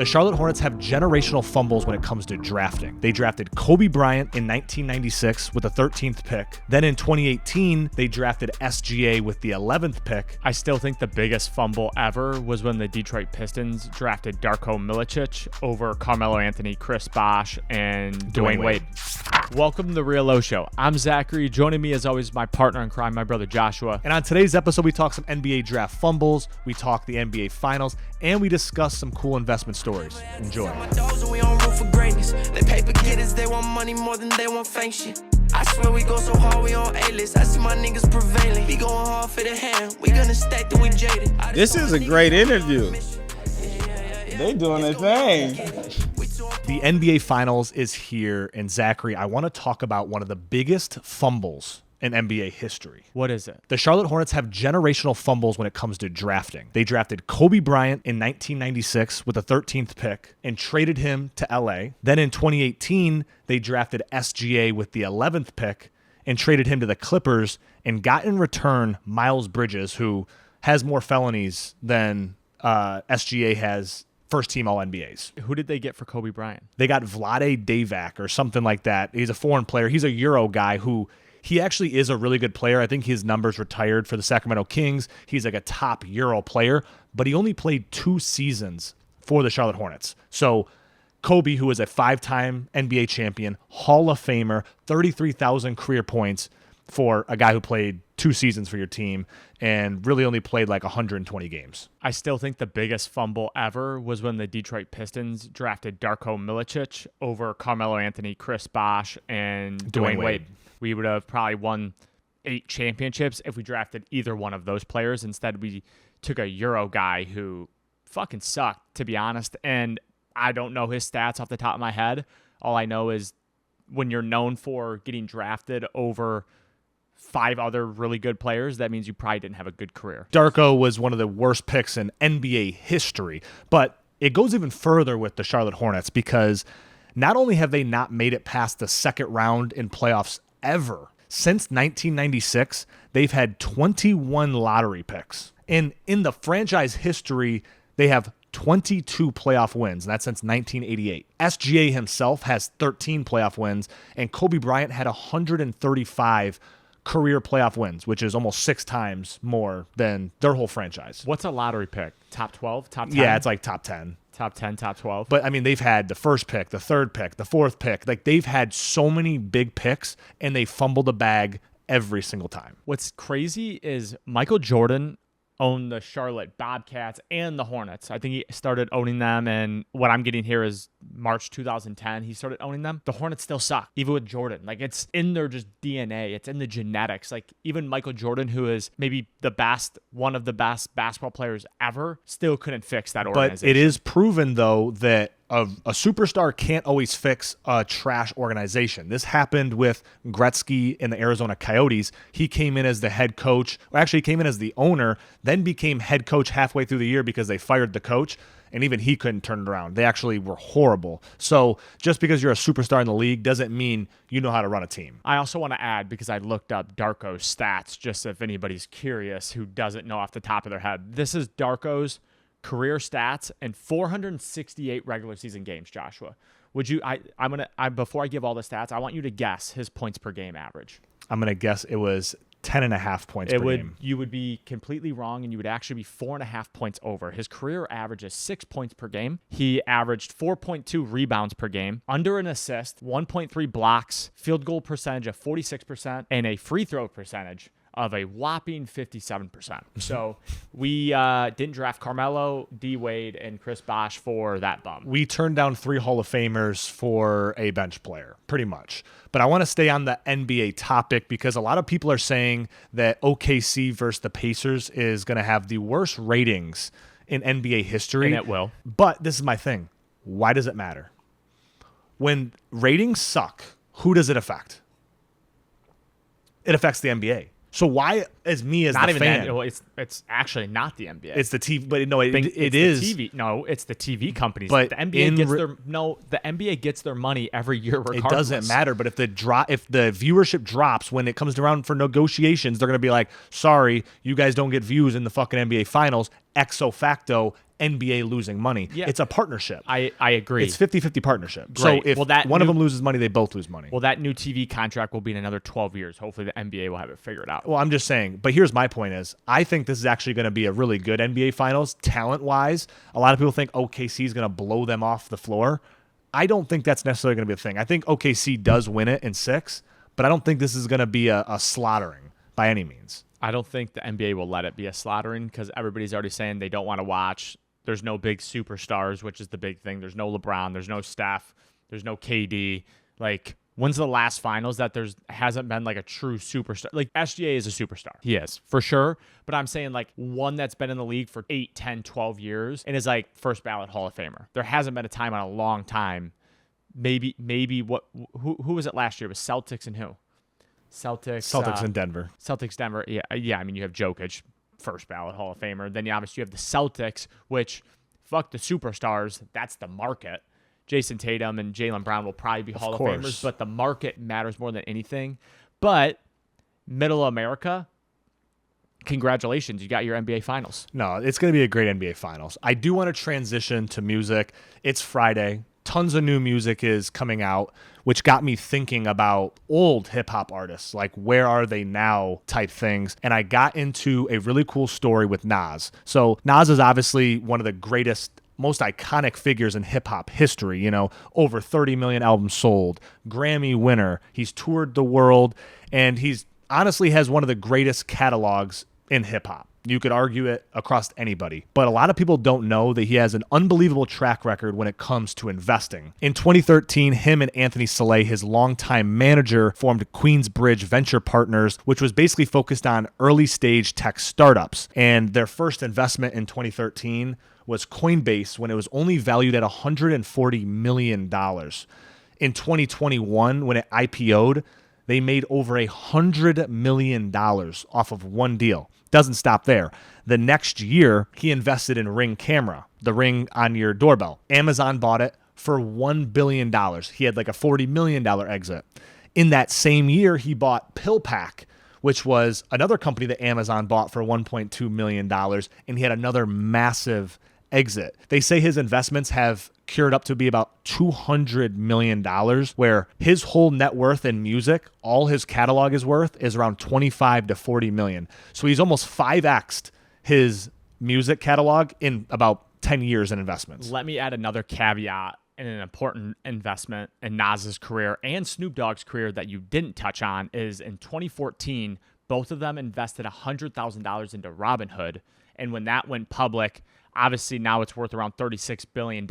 The Charlotte Hornets have generational fumbles when it comes to drafting. They drafted Kobe Bryant in 1996 with the 13th pick. Then in 2018, they drafted SGA with the 11th pick. I still think the biggest fumble ever was when the Detroit Pistons drafted Darko Milicic over Carmelo Anthony, Chris Bosh, and Dwayne Wade. Welcome to the Real Oshow. I'm Zachary. Joining me as always, my partner in crime, my brother Joshua. And on today's episode, we talk some NBA draft fumbles, we talk the NBA Finals, and we discuss some cool investment stories. Enjoy. They paper getters, they want money more than they want fame shit. I swear we go so hard, we on A-list. I see my niggas prevailing. We going hard for the hand. We gonna stack that we jaded. This is a great interview. They doing their thing. The NBA Finals is here, and Zachary, I want to talk about one of the biggest fumbles in NBA history. What is it? The Charlotte Hornets have generational fumbles when it comes to drafting. They drafted Kobe Bryant in 1996 with the 13th pick and traded him to LA. Then in 2018, they drafted SGA with the 11th pick and traded him to the Clippers and got in return Miles Bridges, who has more felonies than SGA has first-team All-NBAs. Who did they get for Kobe Bryant? They got Vlade Divac or something like that. He's a foreign player. He's a Euro guy who he actually is a really good player. I think his numbers retired for the Sacramento Kings. He's like a top Euro player, but he only played 2 seasons for the Charlotte Hornets. So Kobe, who is a 5-time NBA champion, Hall of Famer, 33,000 career points for a guy who played 2 seasons for your team and really only played like 120 games. I still think the biggest fumble ever was when the Detroit Pistons drafted Darko Milicic over Carmelo Anthony, Chris Bosh, and Dwayne Wade. We would have probably won 8 championships if we drafted either one of those players. Instead, we took a Euro guy who fucking sucked, to be honest. And I don't know his stats off the top of my head. All I know is when you're known for getting drafted over 5 other really good players, that means you probably didn't have a good career. Darko was one of the worst picks in NBA history, but it goes even further with the Charlotte Hornets because not only have they not made it past the second round in playoffs ever, since 1996, they've had 21 lottery picks. And in the franchise history, they have 22 playoff wins, and that's since 1988. SGA himself has 13 playoff wins, and Kobe Bryant had 135 career playoff wins, which is almost 6 times more than their whole franchise. What's a lottery pick? Top 12? Top 10? Yeah, it's like top 10. Top 10, top 12. But, I mean, they've had the first pick, the third pick, the fourth pick. Like, they've had so many big picks, and they fumble the bag every single time. What's crazy is Michael Jordan owned the Charlotte Bobcats and the Hornets. I think he started owning them, and what I'm getting here is March 2010, he started owning them. The Hornets still suck, even with Jordan. Like, it's in their just DNA. It's in the genetics. Like, even Michael Jordan, who is maybe the best, one of the best basketball players ever, still couldn't fix that organization. But it is proven, though, that a superstar can't always fix a trash organization. This happened with Gretzky in the Arizona Coyotes. He came in as the head coach, or actually he came in as the owner, then became head coach halfway through the year because they fired the coach, and even he couldn't turn it around. They actually were horrible. So just because you're a superstar in the league doesn't mean you know how to run a team. I also want to add, because I looked up Darko's stats, just if anybody's curious who doesn't know off the top of their head. This is Darko's career stats and 468 regular season games, Joshua. Would you, before I give all the stats, I want you to guess his points per game average. I'm going to guess it was 10.5 points per game. You would be completely wrong, and you would actually be 4.5 points over. His career average is 6 points per game. He averaged 4.2 rebounds per game, under an assist, 1.3 blocks, field goal percentage of 46%, and a free throw percentage of a whopping 57%. So we didn't draft Carmelo, D. Wade, and Chris Bosh for that bum. We turned down 3 Hall of Famers for a bench player, pretty much. But I want to stay on the NBA topic because a lot of people are saying that OKC versus the Pacers is going to have the worst ratings in NBA history. And it will. But this is my thing. Why does it matter? When ratings suck, who does it affect? It affects the NBA. So why, as me as not the even fan, it's actually not the NBA. It's the TV, but no, it it's is the TV. No, it's the TV companies. But the NBA gets their money every year regardless. It doesn't matter. But if the viewership drops when it comes around for negotiations, they're going to be like, sorry, you guys don't get views in the fucking NBA Finals. Ipso facto, NBA losing money. Yeah. It's a partnership. I agree. It's 50-50 partnership. Great. So if one of them loses money, they both lose money. Well, that new TV contract will be in another 12 years. Hopefully the NBA will have it figured out. Well, I'm just saying, but here's my point is, I think this is actually going to be a really good NBA Finals, talent-wise. A lot of people think OKC is going to blow them off the floor. I don't think that's necessarily going to be a thing. I think OKC does win it in 6, but I don't think this is going to be a slaughtering by any means. I don't think the NBA will let it be a slaughtering because everybody's already saying they don't want to watch. There's no big superstars, which is the big thing. There's no LeBron. There's no Steph. There's no KD. Like, when's the last finals that hasn't been like a true superstar? Like, SGA is a superstar. He is, for sure. But I'm saying like one that's been in the league for 8, 10, 12 years and is like first ballot Hall of Famer. There hasn't been a time in a long time. Maybe who was it last year? It was Celtics and who? Celtics in Denver. Celtics, Denver. Yeah. I mean, you have Jokic, first ballot Hall of Famer. Then obviously you have the Celtics, which fuck the superstars. That's the market. Jason Tatum and Jaylen Brown will probably be Hall of Famers, but the market matters more than anything. But Middle America, congratulations, you got your NBA Finals. No, it's going to be a great NBA Finals. I do want to transition to music. It's Friday. Tons of new music is coming out, which got me thinking about old hip-hop artists, like where are they now type things. And I got into a really cool story with Nas. So Nas is obviously one of the greatest, most iconic figures in hip-hop history, you know, over 30 million albums sold, Grammy winner. He's toured the world, and he's honestly has one of the greatest catalogs in hip-hop. You could argue it across anybody. But a lot of people don't know that he has an unbelievable track record when it comes to investing. In 2013, him and Anthony Saleh, his longtime manager, formed Queensbridge Venture Partners, which was basically focused on early-stage tech startups. And their first investment in 2013 was Coinbase when it was only valued at $140 million. In 2021, when it IPO'd, they made over $100 million off of one deal. Doesn't stop there. The next year, he invested in Ring Camera, the ring on your doorbell. Amazon bought it for $1 billion. He had like a $40 million exit. In that same year, he bought PillPack, which was another company that Amazon bought for $1.2 million, and he had another massive exit. They say his investments have cured up to be about $200 million, where his whole net worth in music, all his catalog is worth, is around 25 to 40 million. So he's almost 5x'd his music catalog in about 10 years in investments. Let me add another caveat and an important investment in Nas's career and Snoop Dogg's career that you didn't touch on is in 2014, both of them invested $100,000 into Robinhood. And when that went public, obviously now it's worth around $36 billion,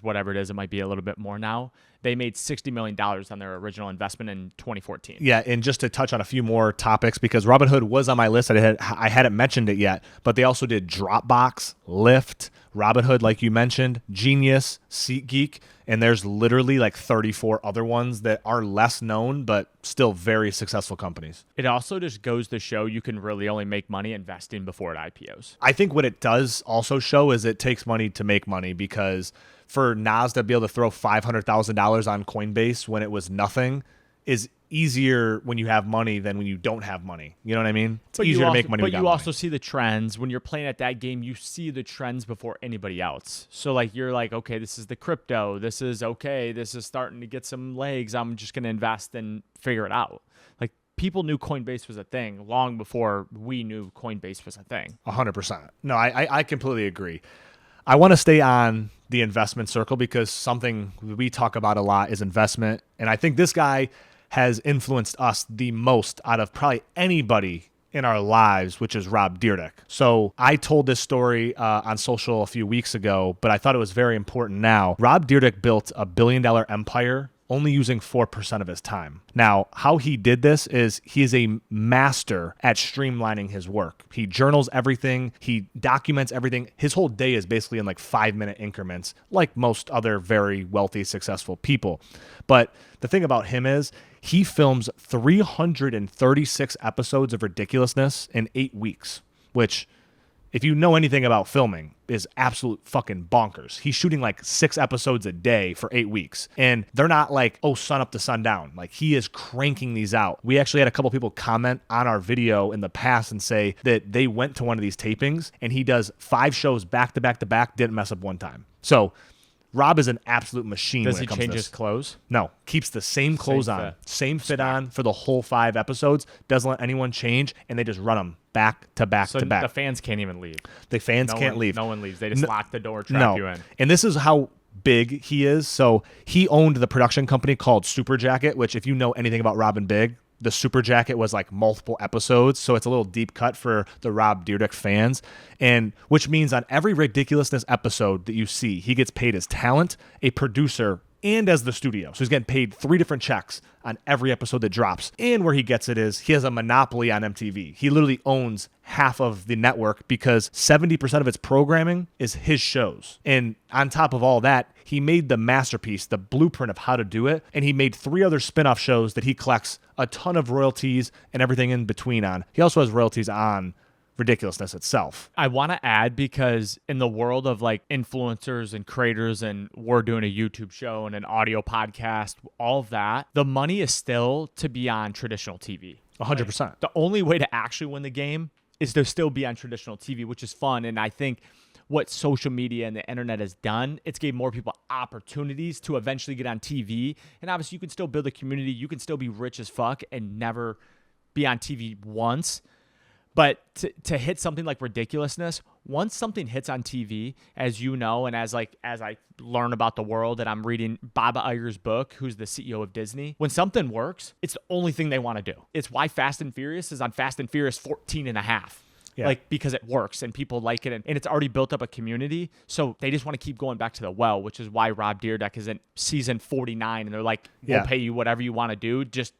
whatever it is. It might be a little bit more now. They made $60 million on their original investment in 2014. Yeah, and just to touch on a few more topics, because Robinhood was on my list. I hadn't mentioned it yet, but they also did Dropbox, Lyft, Robinhood, like you mentioned, Genius, SeatGeek, and there's literally like 34 other ones that are less known, but still very successful companies. It also just goes to show you can really only make money investing before it IPOs. I think what it does also show is it takes money to make money, because for Nas to be able to throw $500,000 on Coinbase when it was nothing is easier when you have money than when you don't have money. You know what I mean? It's easier to make money. But you also see the trends. When you're playing at that game, you see the trends before anybody else. So like you're like, okay, this is the crypto. This is okay. This is starting to get some legs. I'm just going to invest and figure it out. Like people knew Coinbase was a thing long before we knew Coinbase was a thing. 100%. No, I completely agree. I want to stay on the investment circle because something we talk about a lot is investment. And I think this guy has influenced us the most out of probably anybody in our lives, which is Rob Dyrdek. So I told this story on social a few weeks ago, but I thought it was very important now. Rob Dyrdek built a $1 billion empire only using 4% of his time. Now, how he did this is he is a master at streamlining his work. He journals everything. He documents everything. His whole day is basically in like 5-minute increments, like most other very wealthy, successful people. But the thing about him is he films 336 episodes of Ridiculousness in 8 weeks, which if you know anything about filming, is absolute fucking bonkers. He's shooting like 6 episodes a day for 8 weeks. And they're not like, oh, sun up to sundown. Like, he is cranking these out. We actually had a couple people comment on our video in the past and say that they went to one of these tapings and he does 5 shows back to back to back, didn't mess up one time. So Rob is an absolute machine. Does when he it comes change to his this. clothes? No, keeps the same clothes on, same fit on for the whole 5 episodes, doesn't let anyone change, and they just run them back to back So to back. the fans can't even leave. The fans can't leave. No one leaves. They just lock the door, trap you in. And this is how big he is. So he owned the production company called Super Jacket, which if you know anything about Rob Big, the Super Jacket was like multiple episodes. So it's a little deep cut for the Rob Dyrdek fans. And which means on every Ridiculousness episode that you see, he gets paid as talent, a producer, and as the studio. So he's getting paid 3 different checks on every episode that drops. And where he gets it is he has a monopoly on MTV. He literally owns half of the network because 70% of its programming is his shows. And on top of all that, he made the masterpiece, the blueprint of how to do it. And he made 3 other spin-off shows that he collects a ton of royalties and everything in between on. He also has royalties on Ridiculousness itself. I want to add, because in the world of like influencers and creators, and we're doing a YouTube show and an audio podcast, all of that, the money is still to be on traditional TV. 100%. Like, the only way to actually win the game is to still be on traditional TV, which is fun. And I think what social media and the internet has done, it's gave more people opportunities to eventually get on TV. And obviously you can still build a community. You can still be rich as fuck and never be on TV once. But to hit something like Ridiculousness, once something hits on TV, as you know, and as I learn about the world, and I'm reading Bob Iger's book, who's the CEO of Disney, when something works, it's the only thing they want to do. It's why Fast and Furious is on Fast and Furious 14 and a half. Yeah. Like, because it works and people like it, and it's already built up a community. So they just want to keep going back to the well, which is why Rob Dyrdek is in season 49, and they're like, we'll pay you whatever you want to do. Just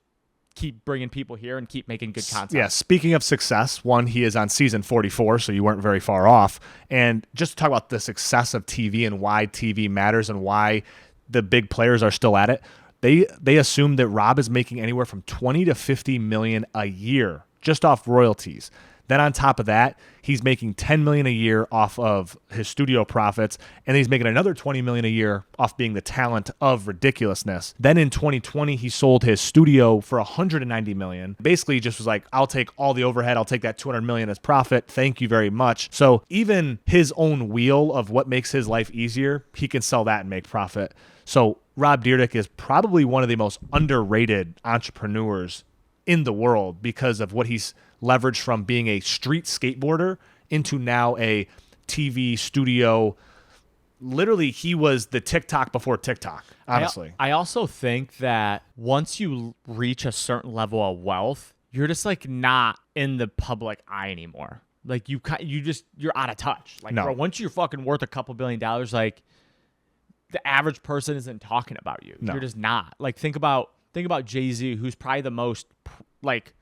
keep bringing people here and keep making good content. Yeah, speaking of success, one, he is on season 44, so you weren't very far off. And just to talk about the success of TV and why TV matters and why the big players are still at it, they assume that Rob is making anywhere from 20 to 50 million a year just off royalties. Then on top of that, he's making 10 million a year off of his studio profits, and he's making another 20 million a year off being the talent of Ridiculousness. Then in 2020, he sold his studio for 190 million. Basically, just was like, I'll take all the overhead, I'll take that 200 million as profit. Thank you very much. So even his own wheel of what makes his life easier, he can sell that and make profit. So Rob Dyrdek is probably one of the most underrated entrepreneurs in the world because of what he's leveraged from being a street skateboarder into now a TV studio. Literally, he was the TikTok before TikTok, honestly. I also think that once you reach a certain level of wealth, you're just like not in the public eye anymore. Like you're out of touch. Like, bro, once you're fucking worth a couple $1 billion, like the average person isn't talking about you. No. You're just not. Like think about Jay-Z, who's probably the most like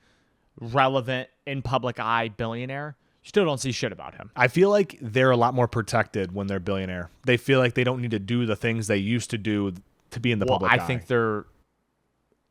relevant in public eye billionaire. You still don't see shit about him. I feel like they're a lot more protected when they're billionaire. They feel like they don't need to do the things they used to do to be in the public eye. I think they're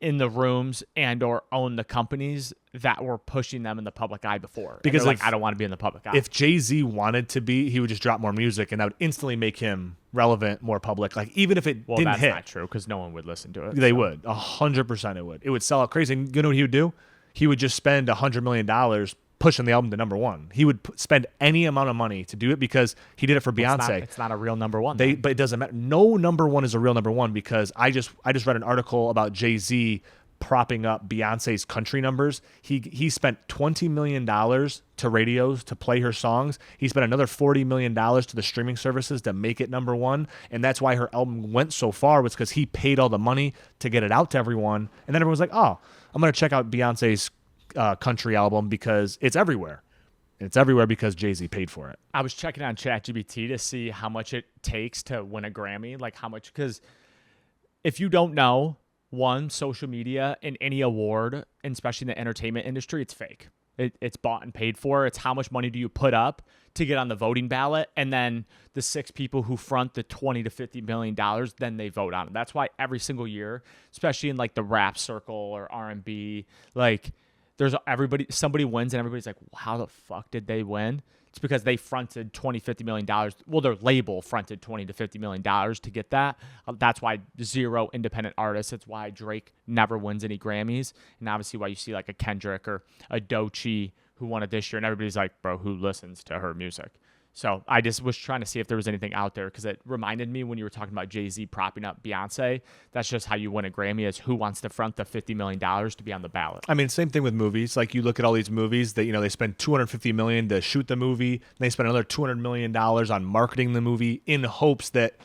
in the rooms and or own the companies that were pushing them in the public eye before. Because like, I don't want to be in the public eye. If Jay-Z wanted to be, he would just drop more music and that would instantly make him relevant, more public. Like even if it didn't hit. Well, that's not true because no one would listen to it. They would. 100% it would. It would sell out crazy. And you know what he would do? He would just spend $100 million pushing the album to number one. He would spend any amount of money to do it because he did it for Beyonce. It's not a real number one. But it doesn't matter. No number one is a real number one because I just read an article about Jay-Z propping up Beyonce's country numbers. He spent $20 million to radios to play her songs. He spent another $40 million to the streaming services to make it number one. And that's why her album went so far, was because he paid all the money to get it out to everyone. And then everyone's like, oh, I'm going to check out Beyonce's country album because it's everywhere. It's everywhere because Jay-Z paid for it. I was checking on ChatGPT to see how much it takes to win a Grammy, like how much, because if you don't know, one, social media and any award, and especially in the entertainment industry, it's fake. It's bought and paid for. It's how much money do you put up to get on the voting ballot, and then the 6 people who front the $20 to $50 million, then they vote on it. That's why every single year, especially in like the rap circle or R&B, like somebody wins and everybody's like, how the fuck did they win? It's because they fronted $20-50 million. Well, their label fronted $20 to $50 million to get that. That's why zero independent artists. It's why Drake never wins any Grammys. And obviously why you see like a Kendrick or a Doechii who won it this year. And everybody's like, bro, who listens to her music? So I just was trying to see if there was anything out there because it reminded me when you were talking about Jay-Z propping up Beyonce. That's just how you win a Grammy is who wants to front the $50 million to be on the ballot. I mean, same thing with movies. Like you look at all these movies that, they spend $250 million to shoot the movie. And they spend another $200 million on marketing the movie in hopes that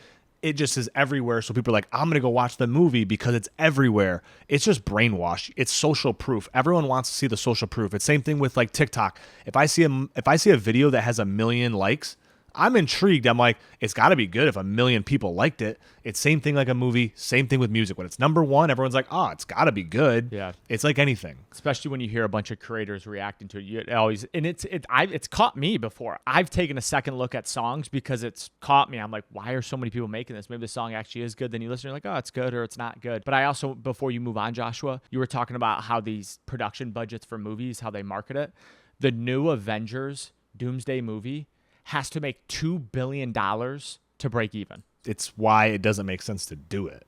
it just is everywhere. So people are like, I'm going to go watch the movie because it's everywhere. It's just brainwash. It's social proof. Everyone wants to see the social proof. It's same thing with like TikTok. If I see a video that has 1 million likes, I'm intrigued. I'm like, it's got to be good if 1 million people liked it. It's same thing like a movie, same thing with music. When it's number one, everyone's like, oh, it's got to be good. Yeah. It's like anything. Especially when you hear a bunch of creators reacting to it. It's caught me before. I've taken a second look at songs because it's caught me. I'm like, why are so many people making this? Maybe the song actually is good. Then you listen, you're like, oh, it's good or it's not good. But I also, before you move on, Joshua, you were talking about how these production budgets for movies, how they market it. The new Avengers Doomsday movie has to make $2 billion to break even. It's why it doesn't make sense to do it.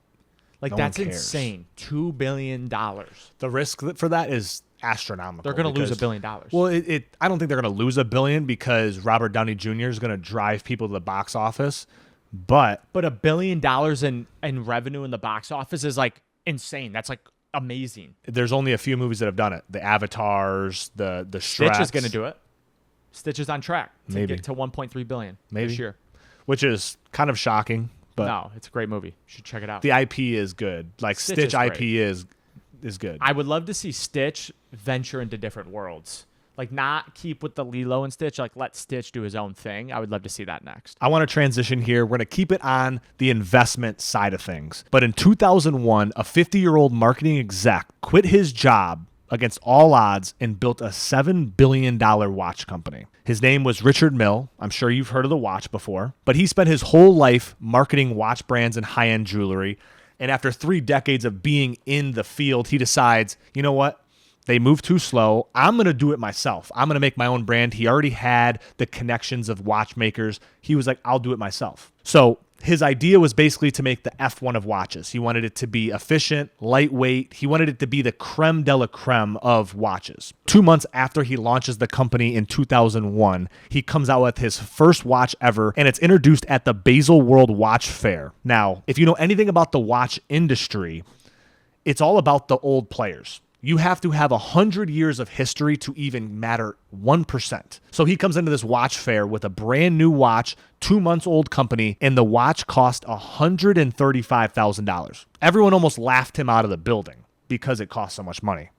Like, that's insane. $2 billion. The risk for that is astronomical. They're going to lose $1 billion. Well, I don't think they're going to lose $1 billion because Robert Downey Jr. is going to drive people to the box office. But $1 billion in revenue in the box office is like insane. That's like amazing. There's only a few movies that have done it. The Avatars, the Shreks. Stitch is going to do it. Stitch is on track to Maybe get to $1.3 billion this year. Which is kind of shocking. But no, it's a great movie. You should check it out. The IP is good. Like Stitch IP is good. I would love to see Stitch venture into different worlds. Like not keep with the Lilo and Stitch. Like let Stitch do his own thing. I would love to see that next. I want to transition here. We're going to keep it on the investment side of things. But in 2001, a 50-year-old marketing exec quit his job against all odds and built a $7 billion watch company. His name was Richard Mille. I'm sure you've heard of the watch before, but he spent his whole life marketing watch brands and high-end jewelry. And after 3 decades of being in the field, he decides, you know what? They move too slow. I'm going to do it myself. I'm going to make my own brand. He already had the connections of watchmakers. He was like, I'll do it myself. So his idea was basically to make the F1 of watches. He wanted it to be efficient, lightweight. He wanted it to be the creme de la creme of watches. 2 months after he launches the company in 2001, he comes out with his first watch ever, and it's introduced at the Basel World Watch Fair. Now, if you know anything about the watch industry, it's all about the old players. You have to have 100 years of history to even matter 1%. So he comes into this watch fair with a brand new watch, 2 months old company, and the watch cost $135,000. Everyone almost laughed him out of the building because it cost so much money.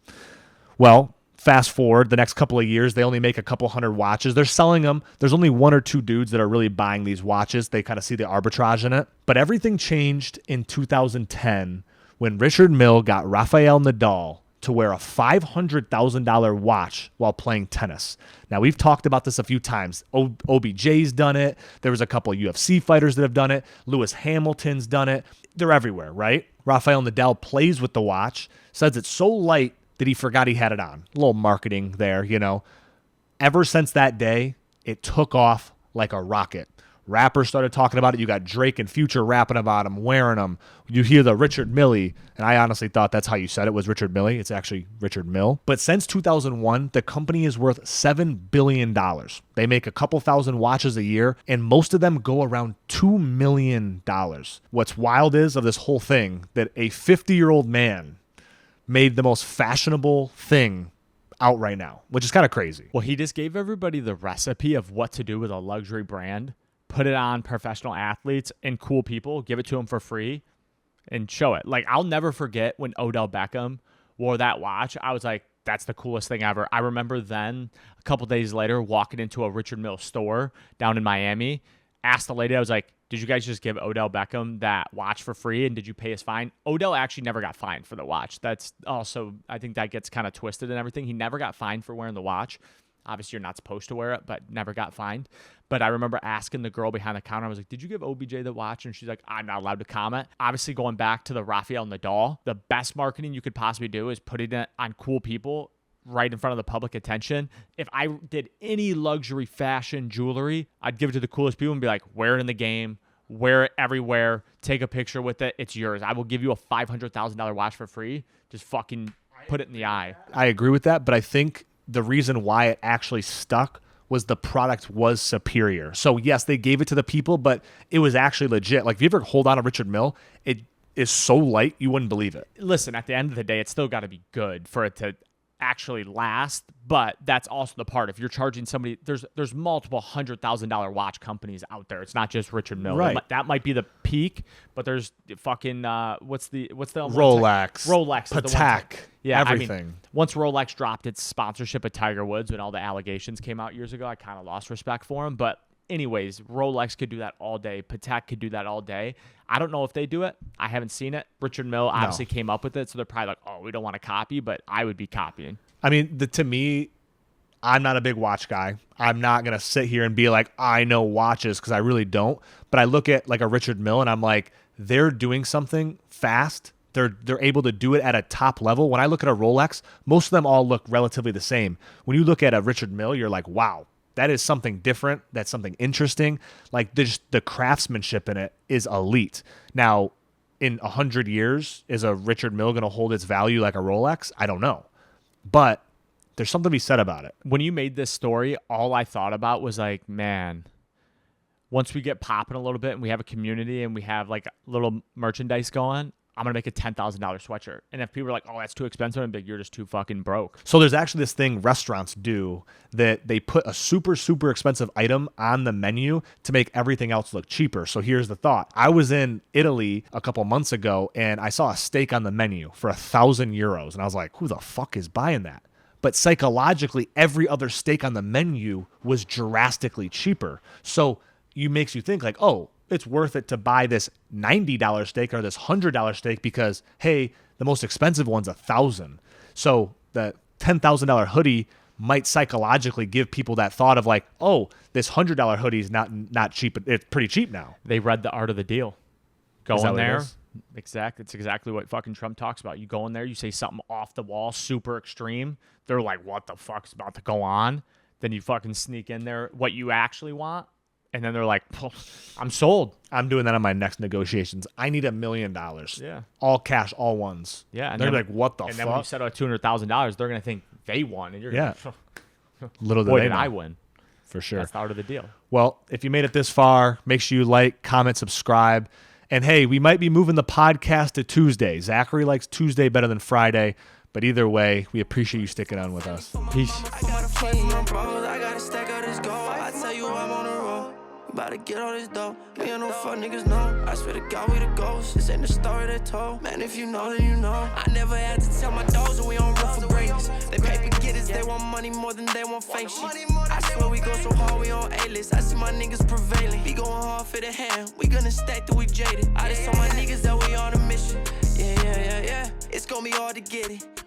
Well, fast forward the next couple of years, they only make a couple hundred watches. They're selling them. There's only 1 or 2 dudes that are really buying these watches. They kind of see the arbitrage in it. But everything changed in 2010 when Richard Mille got Rafael Nadal to wear a $500,000 watch while playing tennis. Now, we've talked about this a few times. OBJ's done it. There was a couple of UFC fighters that have done it. Lewis Hamilton's done it. They're everywhere, right? Rafael Nadal plays with the watch, says it's so light that he forgot he had it on. A little marketing there, Ever since that day, it took off like a rocket. Rappers started talking about it. You got Drake and Future rapping about them, wearing them. You hear the Richard Millie, and I honestly thought that's how you said it was Richard Millie. It's actually Richard Mille. But since 2001, the company is worth $7 billion. They make a couple thousand watches a year, and most of them go around $2 million. What's wild is of this whole thing that a 50-year-old man made the most fashionable thing out right now, which is kind of crazy. Well, he just gave everybody the recipe of what to do with a luxury brand. Put it on professional athletes and cool people, give it to them for free, and show it. Like, I'll never forget when Odell Beckham wore that watch. I was like, that's the coolest thing ever. I remember then, a couple days later, walking into a Richard Mille store down in Miami, asked the lady, I was like, did you guys just give Odell Beckham that watch for free, and did you pay his fine? Odell actually never got fined for the watch. That's also, I think that gets kind of twisted and everything. He never got fined for wearing the watch. Obviously, you're not supposed to wear it, but never got fined. But I remember asking the girl behind the counter, I was like, did you give OBJ the watch? And she's like, I'm not allowed to comment. Obviously, going back to the Rafael Nadal, the best marketing you could possibly do is putting it on cool people. right in front of the public attention. If I did any luxury fashion jewelry, I'd give it to the coolest people and be like, wear it in the game, wear it everywhere, take a picture with it. It's yours. I will give you a $500,000 watch for free. Just fucking put it in the eye. I agree with that, but I think the reason why it actually stuck was the product was superior. So yes, they gave it to the people, but it was actually legit. Like if you ever hold on to Richard Mille, it is so light you wouldn't believe it. Listen, at the end of the day, it's still got to be good for it to actually last, but that's also the part. If you're charging somebody, there's multiple $100,000 watch companies out there. It's not just Richard Mille. Right. That might be the peak, but there's fucking what's the Rolex, Patek, everything. I mean, once Rolex dropped its sponsorship of Tiger Woods when all the allegations came out years ago, I kind of lost respect for him. But anyways, Rolex could do that all day. Patek could do that all day. I don't know if they do it. I haven't seen it. Richard Mille obviously came up with it, so they're probably like, oh, we don't want to copy, but I would be copying. I mean, to me, I'm not a big watch guy. I'm not going to sit here and be like, I know watches, because I really don't. But I look at like a Richard Mille and I'm like, they're doing something fast. They're able to do it at a top level. When I look at a Rolex, most of them all look relatively the same. When you look at a Richard Mille, you're like, wow, that is something different. That's something interesting. Like the craftsmanship in it is elite. Now, in 100 years, is a Richard Mille going to hold its value like a Rolex? I don't know. But there's something to be said about it. When you made this story, all I thought about was like, man, once we get popping a little bit and we have a community and we have like little merchandise going, I'm going to make a $10,000 sweatshirt. And if people are like, oh, that's too expensive, I'm like, you're just too fucking broke. So there's actually this thing restaurants do that they put a super, super expensive item on the menu to make everything else look cheaper. So here's the thought. I was in Italy a couple months ago and I saw a steak on the menu for 1,000 euros. And I was like, who the fuck is buying that? But psychologically, every other steak on the menu was drastically cheaper. So it makes you think like, oh, it's worth it to buy this $90 steak or this $100 steak because, hey, the most expensive one's $1,000. So the $10,000 hoodie might psychologically give people that thought of like, oh, this $100 hoodie is not cheap. It's pretty cheap now. They read the art of the deal. Go Is that in what it there. is? Exactly. It's exactly what fucking Trump talks about. You go in there, you say something off the wall, super extreme. They're like, what the fuck's about to go on? Then you fucking sneak in there what you actually want. And then they're like, I'm sold. I'm doing that on my next negotiations. I need $1 million. Yeah. All cash, all ones. Yeah. And they're like, what the fuck? And then when you settle at $200,000, they're going to think they won. And you're Yeah. going to Little boy, did did they know. I win. For sure. That's the art of the deal. Well, if you made it this far, make sure you like, comment, subscribe. And hey, we might be moving the podcast to Tuesday. Zachary likes Tuesday better than Friday. But either way, we appreciate you sticking on with us. Peace. I gotta fight for my bros, I gotta stack out this gold. I tell you I'm on the road, about to get all this dough. Me and no fuck niggas know, I swear to God we the ghosts. This ain't the story they told, man if you know then you know. I never had to tell my dogs that we on rough for breaks. They paper getters, they want money more than they want fake shit. I swear we go so hard, we on A-list. I see my niggas prevailing, we going hard for the hand. We gonna stack till we jaded. I just told my niggas that we on a mission. Yeah, it's gonna be hard to get it.